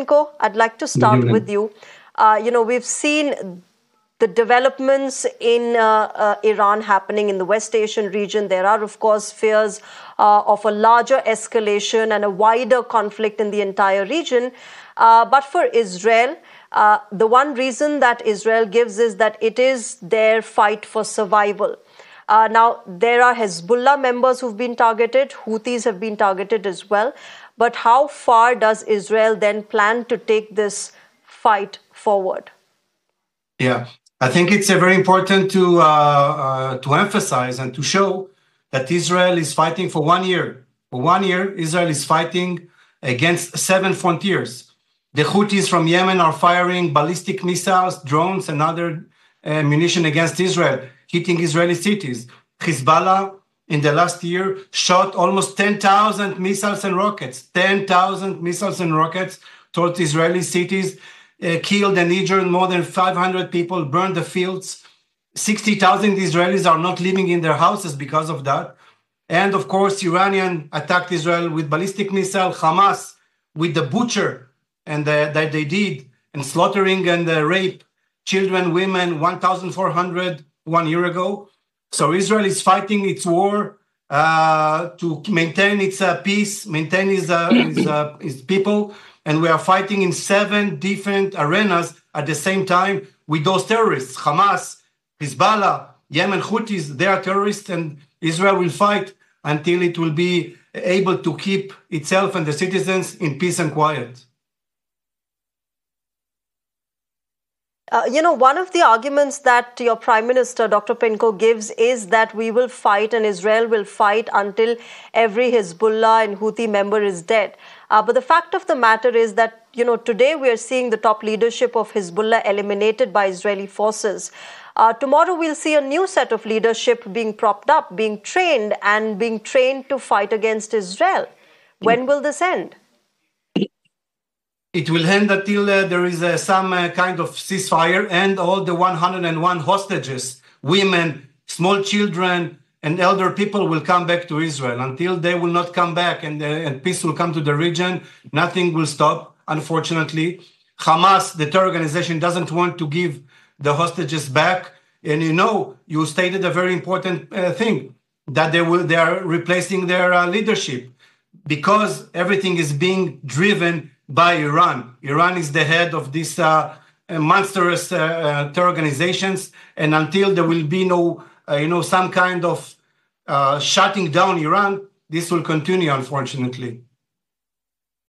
Pinko, I'd like to start with you. We've seen the developments in Iran happening in the West Asian region. There are, of course, fears of a larger escalation and a wider conflict in the entire region. But for Israel, the one reason that Israel gives is that it is their fight for survival. Now, there are Hezbollah members who've been targeted. Houthis have been targeted as well. But how far does Israel then plan to take this fight forward? Yeah, I think it's very important to emphasize and to show that Israel is fighting for 1 year. For 1 year, Israel is fighting against 7 frontiers. The Houthis from Yemen are firing ballistic missiles, drones, and other munition against Israel, hitting Israeli cities. Hezbollah, in the last year, shot almost 10,000 missiles and rockets, 10,000 missiles and rockets towards Israeli cities, killed and injured more than 500 people, burned the fields. 60,000 Israelis are not living in their houses because of that. And of course, Iranian attacked Israel with ballistic missile, Hamas with the butcher and that they did, and slaughtering and rape children, women, 1,400 1 year ago. So Israel is fighting its war to maintain its peace, maintain his people. And we are fighting in 7 different arenas at the same time with those terrorists. Hamas, Hezbollah, Yemen Houthis, they are terrorists, and Israel will fight until it will be able to keep itself and the citizens in peace and quiet. One of the arguments that your Prime Minister, Dr. Pinko, gives is that we will fight and Israel will fight until every Hezbollah and Houthi member is dead. But the fact of the matter is that, today we are seeing the top leadership of Hezbollah eliminated by Israeli forces. Tomorrow we'll see a new set of leadership being propped up, being trained to fight against Israel. When will this end? It will end until there is some kind of ceasefire and all the 101 hostages, women, small children, and elder people will come back to Israel. Until they will not come back and peace will come to the region, nothing will stop, unfortunately. Hamas, the terror organization, doesn't want to give the hostages back. And you stated a very important thing, that they are replacing their leadership because everything is being driven by Iran. Iran is the head of these monstrous terror organizations, and until there will be no, some kind of shutting down Iran, this will continue, unfortunately.